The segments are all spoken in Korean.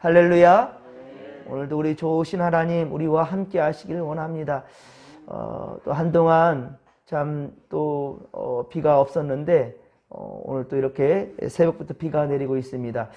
할렐루야. 오늘도 우리 좋으신 하나님 우리와 함께 하시기를 원합니다. 또 한동안 참 또 비가 없었는데 오늘 또 이렇게 새벽부터 비가 내리고 있습니다.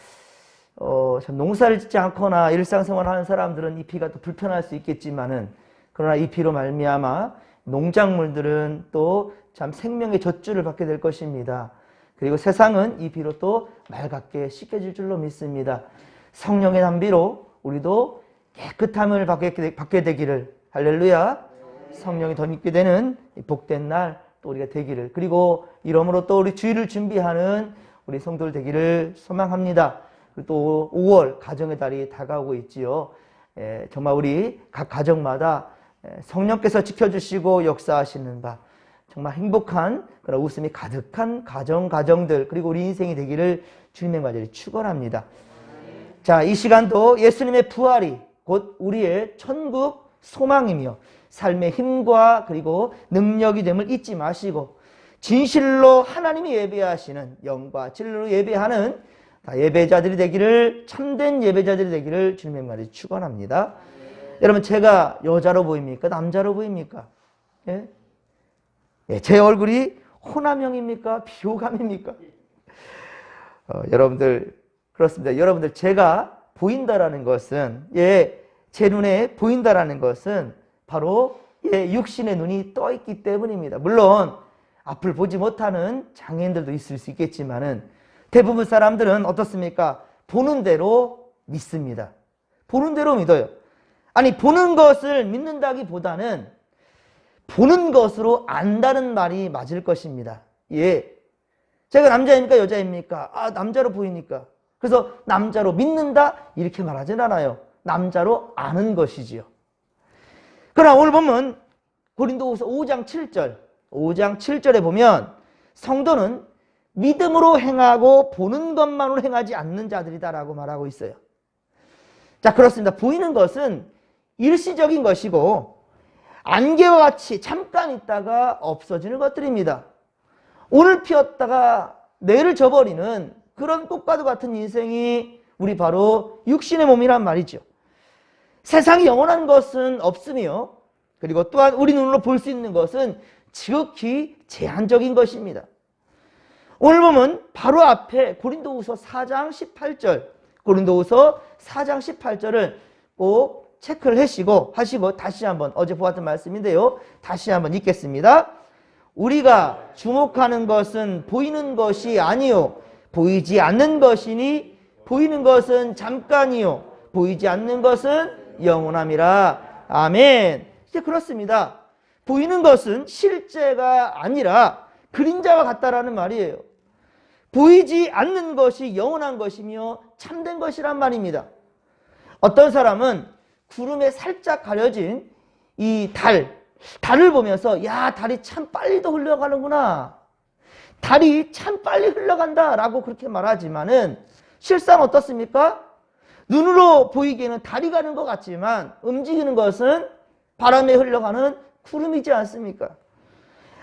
참 농사를 짓지 않거나 일상생활 하는 사람들은 이 비가 또 불편할 수 있겠지만은, 그러나 이 비로 말미암아 농작물들은 또 참 생명의 젖줄을 받게 될 것입니다. 그리고 세상은 이 비로 또 맑게 씻겨질 줄로 믿습니다. 성령의 단비로 우리도 깨끗함을 받게 되기를, 할렐루야. 성령이 덧입게 되는 복된 날 또 우리가 되기를, 그리고 이러므로 또 우리 주일을 준비하는 우리 성도들 되기를 소망합니다. 그리고 또 5월 가정의 달이 다가오고 있지요. 정말 우리 각 가정마다 성령께서 지켜주시고 역사하시는 바, 정말 행복한 그런 웃음이 가득한 가정들, 그리고 우리 인생이 되기를 주님의 간절히 축원합니다. 자, 이 시간도 예수님의 부활이 곧 우리의 천국 소망이며 삶의 힘과 그리고 능력이 됨을 잊지 마시고, 진실로 하나님이 예배하시는, 영과 진리로 예배하는 예배자들이 되기를, 참된 예배자들이 되기를 주님의 말이 축원합니다. 여러분, 제가 여자로 보입니까? 남자로 보입니까? 예? 제 얼굴이 호남형입니까? 비호감입니까? 여러분들 그렇습니다. 여러분들, 제가 보인다라는 것은, 제 눈에 보인다라는 것은 바로 육신의 눈이 떠 있기 때문입니다. 물론 앞을 보지 못하는 장애인들도 있을 수 있겠지만은 대부분 사람들은 어떻습니까? 보는 대로 믿습니다. 보는 대로 믿어요. 아니, 보는 것을 믿는다기보다는 보는 것으로 안다는 말이 맞을 것입니다. 제가 남자입니까? 여자입니까? 남자로 보이니까. 그래서 남자로 믿는다? 이렇게 말하진 않아요. 남자로 아는 것이지요. 그러나 오늘 보면 고린도후서 5장 7절에 보면 성도는 믿음으로 행하고 보는 것만으로 행하지 않는 자들이다라고 말하고 있어요. 자, 그렇습니다. 보이는 것은 일시적인 것이고 안개와 같이 잠깐 있다가 없어지는 것들입니다. 오늘 피었다가 내일을 져버리는 그런 꽃과도 같은 인생이 우리 바로 육신의 몸이란 말이죠. 세상이 영원한 것은 없으며, 그리고 또한 우리 눈으로 볼 수 있는 것은 지극히 제한적인 것입니다. 오늘 보면 바로 앞에 고린도후서 4장 18절을 꼭 체크를 하시고 다시 한번, 어제 보았던 말씀인데요, 다시 한번 읽겠습니다. 우리가 주목하는 것은 보이는 것이 아니요 보이지 않는 것이니, 보이는 것은 잠깐이요 보이지 않는 것은 영원함이라. 아멘. 이제 그렇습니다. 보이는 것은 실제가 아니라 그림자와 같다라는 말이에요. 보이지 않는 것이 영원한 것이며 참된 것이란 말입니다. 어떤 사람은 구름에 살짝 가려진 이 달을 보면서, 야, 달이 참 빨리도 흘러가는구나, 달이 참 빨리 흘러간다 라고 그렇게 말하지만은 실상 어떻습니까? 눈으로 보이기에는 달이 가는 것 같지만 움직이는 것은 바람에 흘러가는 구름이지 않습니까?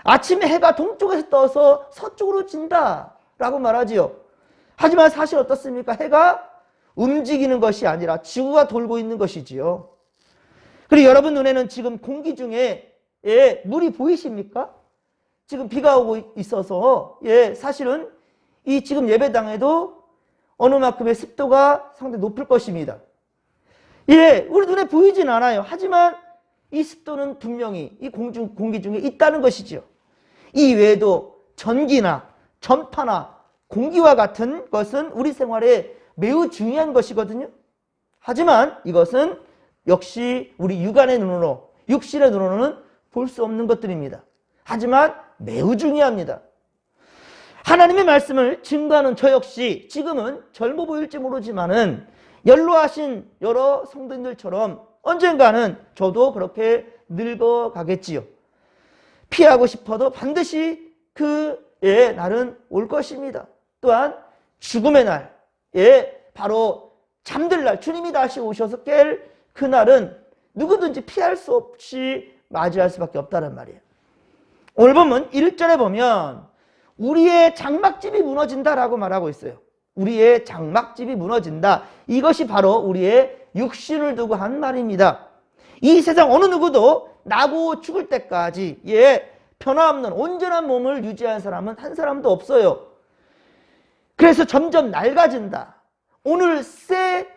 아침에 해가 동쪽에서 떠서 서쪽으로 진다 라고 말하지요. 하지만 사실 어떻습니까? 해가 움직이는 것이 아니라 지구가 돌고 있는 것이지요. 그리고 여러분 눈에는 지금 공기 중에 물이 보이십니까? 지금 비가 오고 있어서 사실은 이 지금 예배당에도 어느 만큼의 습도가 상당히 높을 것입니다. 우리 눈에 보이진 않아요. 하지만 이 습도는 분명히 이 공기 중에 있다는 것이죠. 이 외에도 전기나 전파나 공기와 같은 것은 우리 생활에 매우 중요한 것이거든요. 하지만 이것은 역시 우리 육신의 눈으로는 볼 수 없는 것들입니다. 하지만 매우 중요합니다. 하나님의 말씀을 증거하는 저 역시 지금은 젊어 보일지 모르지만은 연로하신 여러 성도님들처럼 언젠가는 저도 그렇게 늙어가겠지요. 피하고 싶어도 반드시 그의 날은 올 것입니다. 또한 죽음의 날, 바로 잠들 날, 주님이 다시 오셔서 깰 그날은 누구든지 피할 수 없이 맞이할 수밖에 없다는 말이에요. 오늘 보면 1절에 보면 우리의 장막집이 무너진다라고 말하고 있어요. 우리의 장막집이 무너진다. 이것이 바로 우리의 육신을 두고 한 말입니다. 이 세상 어느 누구도 나고 죽을 때까지 변화없는 온전한 몸을 유지하는 사람은 한 사람도 없어요. 그래서 점점 낡아진다. 오늘 새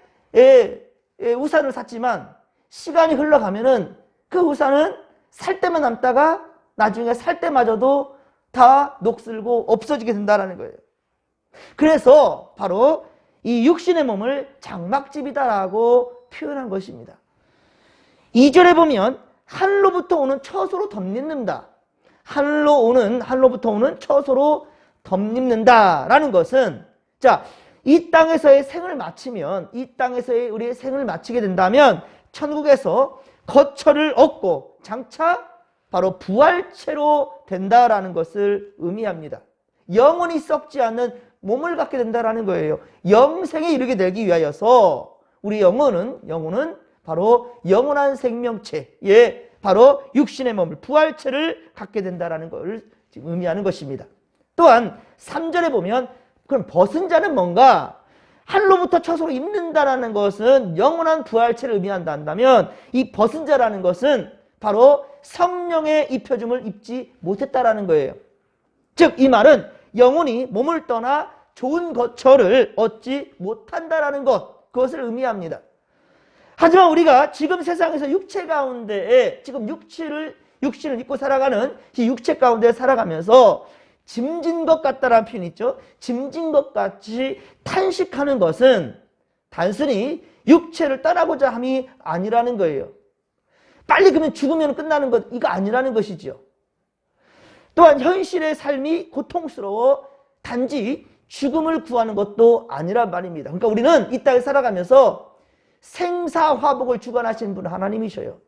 우산을 샀지만 시간이 흘러가면은 그 우산은 살 때만 남다가 나중에 살 때마저도 다 녹슬고 없어지게 된다는 거예요. 그래서 바로 이 육신의 몸을 장막집이다라고 표현한 것입니다. 2절에 보면 하늘로부터 오는 처소로 덧입는다. 하늘로부터 오는 처소로 덧입는다라는 것은, 자, 이 땅에서의 생을 마치면, 이 땅에서의 우리의 생을 마치게 된다면 천국에서 거처를 얻고 장차 바로 부활체로 된다라는 것을 의미합니다. 영원히 썩지 않는 몸을 갖게 된다라는 거예요. 영생에 이르게 되기 위하여서 우리 영혼은 바로 영원한 생명체, 바로 육신의 몸을, 부활체를 갖게 된다라는 것을 지금 의미하는 것입니다. 또한 3절에 보면 그럼 벗은 자는 뭔가? 하늘로부터 처소로 입는다라는 것은 영원한 부활체를 의미한다 한다면 이 벗은 자라는 것은 바로 성령의 입혀줌을 입지 못했다라는 거예요. 즉 이 말은 영혼이 몸을 떠나 좋은 거처를 얻지 못한다라는 것, 그것을 의미합니다. 하지만 우리가 지금 세상에서 육체 가운데에 지금 육신을 입고 살아가는 이 육체 가운데 살아가면서 짐진 것 같다라는 표현이 있죠. 짐진 것 같이 탄식하는 것은 단순히 육체를 떠나고자 함이 아니라는 거예요. 빨리 그러면 죽으면 끝나는 것, 이거 아니라는 것이죠. 또한 현실의 삶이 고통스러워 단지 죽음을 구하는 것도 아니란 말입니다. 그러니까 우리는 이 땅에 살아가면서 생사화복을 주관하시는 분은 하나님이셔요.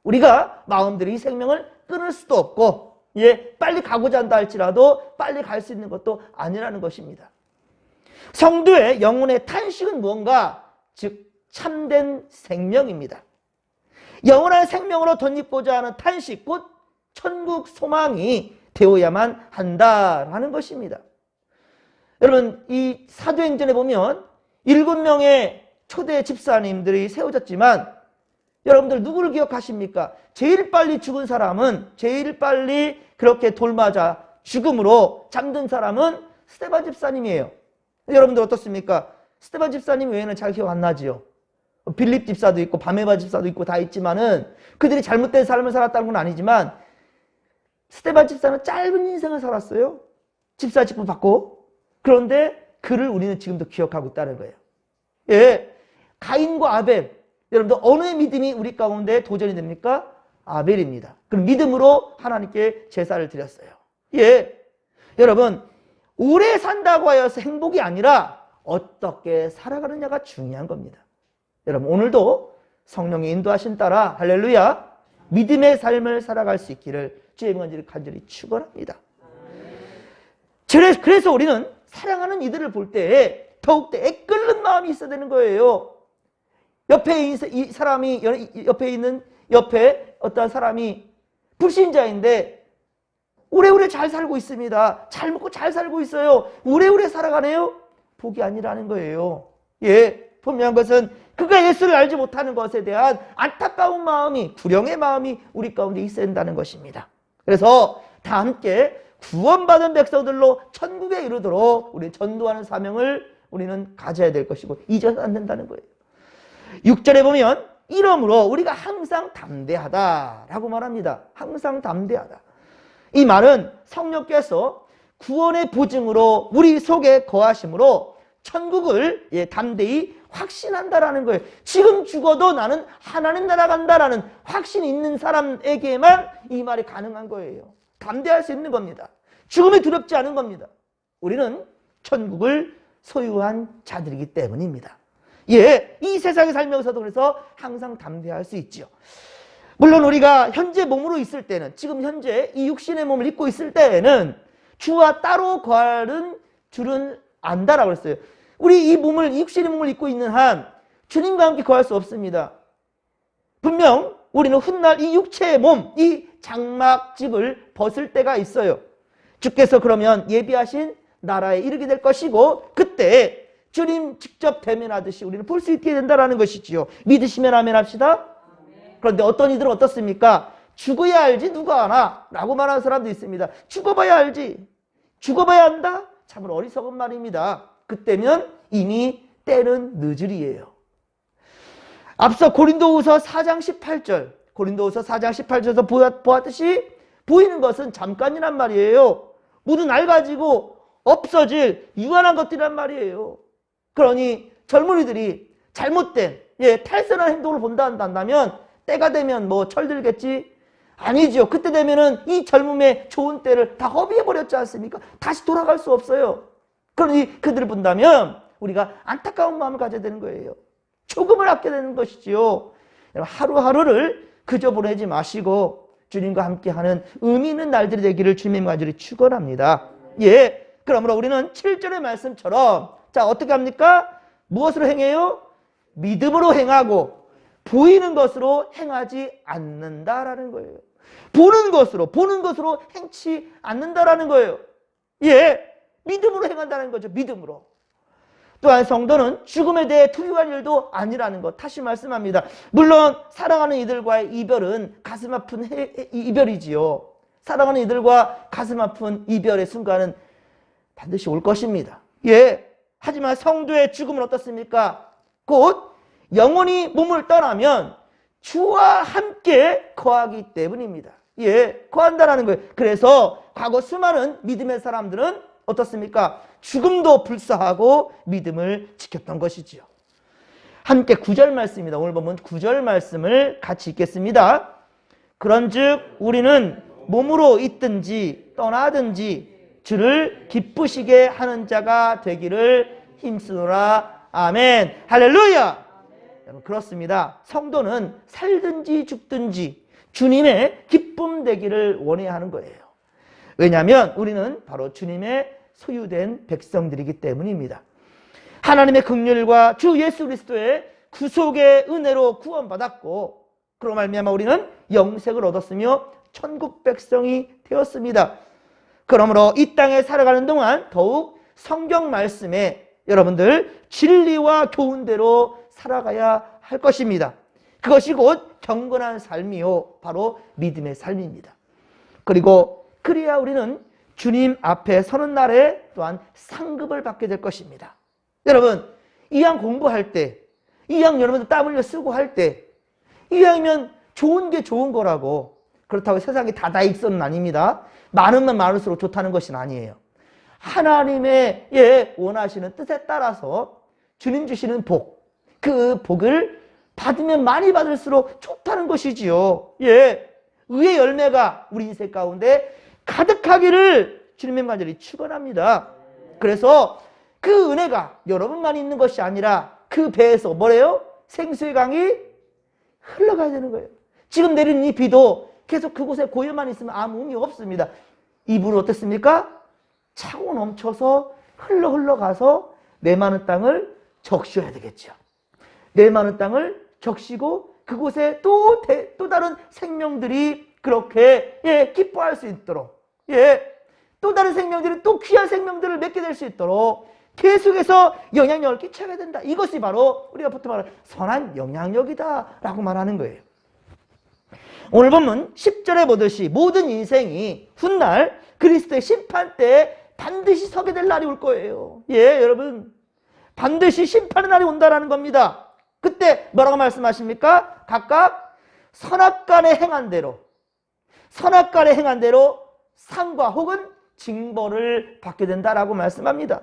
우리가 마음대로 이 생명을 끊을 수도 없고 빨리 가고자 한다 할지라도 빨리 갈 수 있는 것도 아니라는 것입니다. 성도의 영혼의 탄식은 무언가? 즉 참된 생명입니다. 영원한 생명으로 덧입고자 하는 탄식, 곧 천국 소망이 되어야만 한다라는 것입니다. 여러분, 이 사도행전에 보면 7명의 초대 집사님들이 세워졌지만 여러분들 누구를 기억하십니까? 제일 빨리 죽은 사람은, 제일 빨리 그렇게 돌맞아 죽음으로 잠든 사람은 스데반 집사님이에요. 여러분들 어떻습니까? 스데반 집사님 외에는 잘 기억 안 나지요. 빌립 집사도 있고 바메바 집사도 있고 다 있지만은 그들이 잘못된 삶을 살았다는 건 아니지만 스데반 집사는 짧은 인생을 살았어요. 집사 직분 받고. 그런데 그를 우리는 지금도 기억하고 있다는 거예요. 가인과 아벨, 여러분들 어느 믿음이 우리 가운데 도전이 됩니까? 아벨입니다. 그럼 믿음으로 하나님께 제사를 드렸어요. 여러분, 오래 산다고 하여서 행복이 아니라 어떻게 살아가느냐가 중요한 겁니다. 여러분, 오늘도 성령의 인도하신 따라 할렐루야 믿음의 삶을 살아갈 수 있기를 주의 간절히 축원합니다. 그래서 우리는 사랑하는 이들을 볼 때 더욱더 애끓는 마음이 있어야 되는 거예요. 옆에 어떤 사람이 불신자인데 오래오래 잘 살고 있습니다. 잘 먹고 잘 살고 있어요. 오래오래 살아가네요. 복이 아니라는 거예요. 분명한 것은 그가 예수를 알지 못하는 것에 대한 안타까운 마음이, 불행의 마음이 우리 가운데 있어야 된다는 것입니다. 그래서 다 함께 구원받은 백성들로 천국에 이르도록 우리 전도하는 사명을 우리는 가져야 될 것이고 잊어서는 안 된다는 거예요. 6절에 보면 이러므로 우리가 항상 담대하다라고 말합니다. 항상 담대하다. 이 말은 성령께서 구원의 보증으로 우리 속에 거하심으로 천국을 담대히 확신한다라는 거예요. 지금 죽어도 나는 하나님 나라 간다라는 확신이 있는 사람에게만 이 말이 가능한 거예요. 담대할 수 있는 겁니다. 죽음이 두렵지 않은 겁니다. 우리는 천국을 소유한 자들이기 때문입니다. 이 세상에 살면서도 그래서 항상 담대할 수 있지요. 물론 우리가 현재 몸으로 있을 때는, 지금 현재 이 육신의 몸을 입고 있을 때에는 주와 따로 거하는 줄은 안다라고 했어요. 우리 이 몸을, 이 육신의 몸을 입고 있는 한 주님과 함께 거할 수 없습니다. 분명 우리는 훗날 이 육체의 몸, 이 장막집을 벗을 때가 있어요. 주께서 그러면 예비하신 나라에 이르게 될 것이고 그때 주님 직접 대면하듯이 우리는 볼 수 있게 된다는 것이지요. 믿으시면 아멘 합시다. 그런데 어떤 이들은 어떻습니까? 죽어야 알지 누가 아나? 라고 말하는 사람도 있습니다. 죽어봐야 알지. 죽어봐야 한다? 참으로 어리석은 말입니다. 그때면 이미 때는 늦으리예요. 앞서 고린도후서 4장 18절, 고린도후서 4장 18절에서 보았듯이 보이는 것은 잠깐이란 말이에요. 모두 낡아지고 없어질 유한한 것들이란 말이에요. 그러니 젊은이들이 잘못된 탈선한 행동을 본다 한다면 때가 되면 뭐 철들겠지? 아니죠. 그때 되면은 이 젊음의 좋은 때를 다 허비해버렸지 않습니까? 다시 돌아갈 수 없어요. 그러니 그들을 본다면 우리가 안타까운 마음을 가져야 되는 거예요. 조금을 아껴야 되는 것이지요. 하루하루를 그저 보내지 마시고 주님과 함께하는 의미 있는 날들이 되기를 주님의 간절히 축원합니다. 예, 그러므로 우리는 7절의 말씀처럼 자 어떻게 합니까? 무엇으로 행해요? 믿음으로 행하고 보이는 것으로 행하지 않는다라는 거예요. 보는 것으로 행치 않는다라는 거예요. 예, 믿음으로 행한다는 거죠. 믿음으로. 또한 성도는 죽음에 대해 두려워할 일도 아니라는 것 다시 말씀합니다. 물론 사랑하는 이들과의 이별은 가슴 아픈 이별이지요. 사랑하는 이들과 가슴 아픈 이별의 순간은 반드시 올 것입니다. 예, 하지만 성도의 죽음은 어떻습니까? 곧 영원히 몸을 떠나면 주와 함께 거하기 때문입니다. 예, 거한다라는 거예요. 그래서 과거 수많은 믿음의 사람들은 어떻습니까? 죽음도 불사하고 믿음을 지켰던 것이지요. 함께 9절 말씀입니다. 오늘 보면 9절 말씀을 같이 읽겠습니다. 그런즉 우리는 몸으로 있든지 떠나든지 주를 기쁘시게 하는 자가 되기를 힘쓰노라. 아멘. 할렐루야. 여러분 그렇습니다. 성도는 살든지 죽든지 주님의 기쁨 되기를 원해야 하는 거예요. 왜냐하면 우리는 바로 주님의 소유된 백성들이기 때문입니다. 하나님의 긍휼과 주 예수 그리스도의 구속의 은혜로 구원받았고 그로 말미암아 우리는 영생을 얻었으며 천국 백성이 되었습니다. 그러므로 이 땅에 살아가는 동안 더욱 성경 말씀에 여러분들 진리와 교훈대로 살아가야 할 것입니다. 그것이 곧 경건한 삶이요 바로 믿음의 삶입니다. 그리고 그래야 우리는 주님 앞에 서는 날에 또한 상급을 받게 될 것입니다. 여러분 이왕 공부할 때 이왕 여러분들 땀 흘려 쓰고 할 때 이왕이면 좋은 게 좋은 거라고 그렇다고 세상에 다 익선은 아닙니다. 많으면 많을수록 좋다는 것은 아니에요. 하나님의 원하시는 뜻에 따라서 주님 주시는 복, 그 복을 받으면 많이 받을수록 좋다는 것이지요. 예, 의의 열매가 우리 인생 가운데 가득하기를 주님의 간절히 축원합니다. 그래서 그 은혜가 여러분만 있는 것이 아니라 그 배에서 뭐래요? 생수의 강이 흘러가야 되는 거예요. 지금 내리는 이 비도 계속 그곳에 고여만 있으면 아무 의미 없습니다. 이 물은 어떻습니까? 차고 넘쳐서 흘러가서 내 많은 땅을 적셔야 되겠죠. 내 많은 땅을 적시고 그곳에 또 다른 생명들이 그렇게 기뻐할 수 있도록 또 다른 생명들이 또 귀한 생명들을 맺게 될 수 있도록 계속해서 영향력을 끼쳐야 된다. 이것이 바로 우리가 보통 말하는 선한 영향력이다 라고 말하는 거예요. 오늘 보면 10절에 보듯이 모든 인생이 훗날 그리스도의 심판대에 반드시 서게 될 날이 올 거예요. 예, 여러분 반드시 심판의 날이 온다라는 겁니다. 그때 뭐라고 말씀하십니까? 각각 선악간에 행한 대로 상과 혹은 징벌을 받게 된다라고 말씀합니다.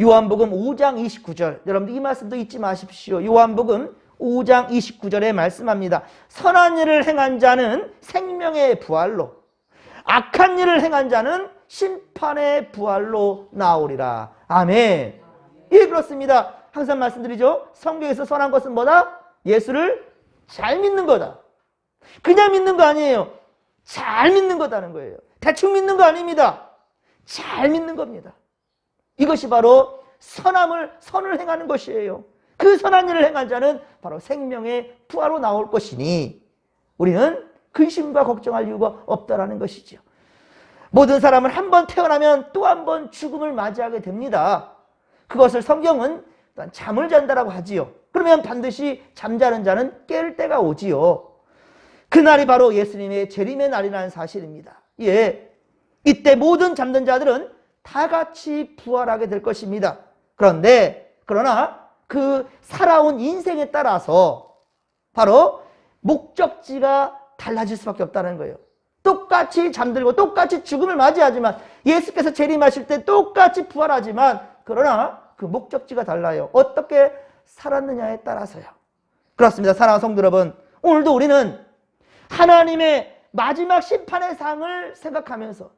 요한복음 5장 29절 여러분들 이 말씀도 잊지 마십시오. 요한복음 5장 29절에 말씀합니다. 선한 일을 행한 자는 생명의 부활로 악한 일을 행한 자는 심판의 부활로 나오리라. 아멘. 예, 그렇습니다. 항상 말씀드리죠. 성경에서 선한 것은 뭐다? 예수를 잘 믿는 거다. 그냥 믿는 거 아니에요. 잘 믿는 거다는 거예요. 대충 믿는 거 아닙니다. 잘 믿는 겁니다. 이것이 바로 선을 행하는 것이에요. 그 선한 일을 행한 자는 바로 생명의 부활로 나올 것이니 우리는 근심과 걱정할 이유가 없다라는 것이죠. 모든 사람은 한 번 태어나면 또 한 번 죽음을 맞이하게 됩니다. 그것을 성경은 잠을 잔다라고 하지요. 그러면 반드시 잠자는 자는 깰 때가 오지요. 그날이 바로 예수님의 재림의 날이라는 사실입니다. 예, 이때 모든 잠든 자들은 다 같이 부활하게 될 것입니다. 그러나 그 살아온 인생에 따라서 바로 목적지가 달라질 수밖에 없다는 거예요. 똑같이 잠들고 똑같이 죽음을 맞이하지만 예수께서 재림하실 때 똑같이 부활하지만 그러나 그 목적지가 달라요. 어떻게 살았느냐에 따라서요. 그렇습니다. 사랑하는 성도 여러분, 오늘도 우리는 하나님의 마지막 심판의 상을 생각하면서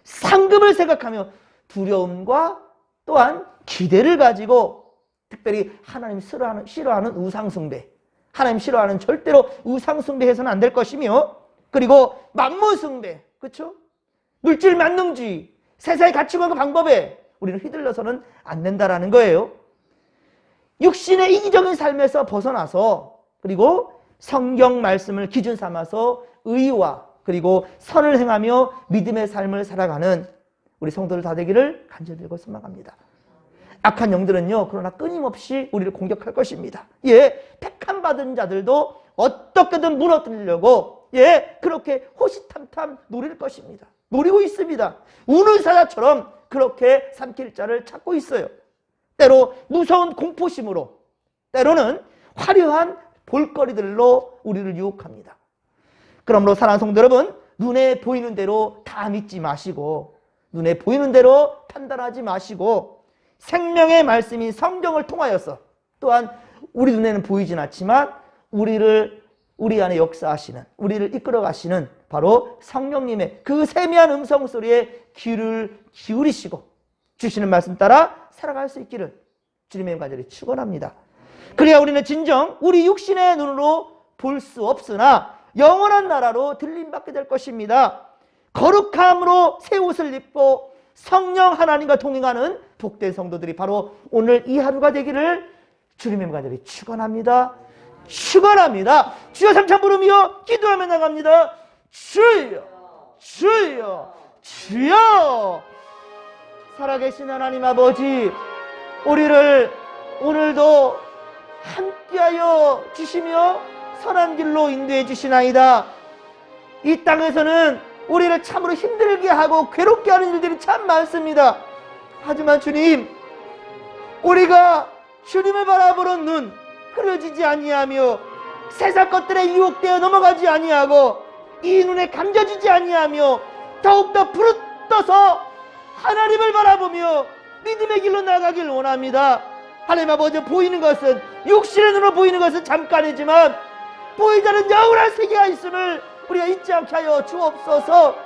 상급을 생각하며 두려움과 또한 기대를 가지고 특별히 하나님 싫어하는 우상숭배, 하나님 싫어하는 절대로 우상숭배해서는 안 될 것이며 그리고 만무숭배, 그렇죠? 물질 만능주의, 세상의 가치관과 방법에 우리는 휘둘려서는 안 된다라는 거예요. 육신의 이기적인 삶에서 벗어나서 그리고 성경 말씀을 기준 삼아서 의와 그리고 선을 행하며 믿음의 삶을 살아가는 우리 성도들 다 되기를 간절히 소망합니다. 악한 영들은요, 그러나 끊임없이 우리를 공격할 것입니다. 예, 택함 받은 자들도 어떻게든 무너뜨리려고 그렇게 호시탐탐 노릴 것입니다. 노리고 있습니다. 우는 사자처럼 그렇게 삼킬 자를 찾고 있어요. 때로 무서운 공포심으로, 때로는 화려한 볼거리들로 우리를 유혹합니다. 그러므로 사랑하는 성도 여러분, 눈에 보이는 대로 다 믿지 마시고 눈에 보이는 대로 판단하지 마시고 생명의 말씀인 성경을 통하여서 또한 우리 눈에는 보이진 않지만 우리 안에 역사하시는, 우리를 이끌어 가시는 바로 성령님의 그 세미한 음성 소리에 귀를 기울이시고 주시는 말씀 따라 살아갈 수 있기를 주님의 간절히 축원합니다. 그래야 우리는 진정 우리 육신의 눈으로 볼 수 없으나 영원한 나라로 들림받게 될 것입니다. 거룩함으로 새 옷을 입고 성령 하나님과 동행하는 복된 성도들이 바로 오늘 이 하루가 되기를 주님의 간절히 축원합니다. 축원합니다. 주여 삼창 부르며 기도하며 나갑니다. 주여, 주여, 주여. 살아계신 하나님 아버지, 우리를 오늘도 함께하여 주시며 선한 길로 인도해 주시나이다. 이 땅에서는 우리를 참으로 힘들게 하고 괴롭게 하는 일들이 참 많습니다. 하지만 주님, 우리가 주님을 바라보는 눈 흐려지지 아니하며 세상 것들에 유혹되어 넘어가지 아니하고 이 눈에 감겨지지 아니하며 더욱더 부르떠서 하나님을 바라보며 믿음의 길로 나가길 원합니다. 하나님 아버지, 보이는 것은, 육신의 눈으로 보이는 것은 잠깐이지만 보이지 않는 영원한 세계가 있음을 우리가 잊지 않게 하여 주옵소서.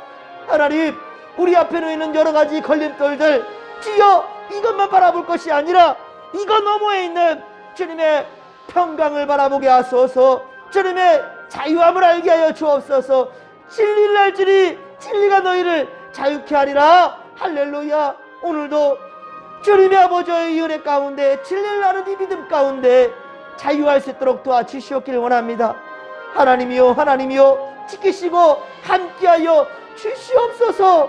하나님, 우리 앞에 놓이는 여러 가지 걸림돌들, 주여 이것만 바라볼 것이 아니라 이것 너머에 있는 주님의 평강을 바라보게 하소서. 주님의 자유함을 알게 하여 주옵소서. 진리를 알지니 진리가 너희를 자유케 하리라. 할렐루야. 오늘도 주님의 아버지의 은혜 가운데 진리를 아는 이 믿음 가운데 자유할 수 있도록 도와주시옵기를 원합니다. 하나님이여, 하나님이여, 지키시고 함께하여 주시옵소서.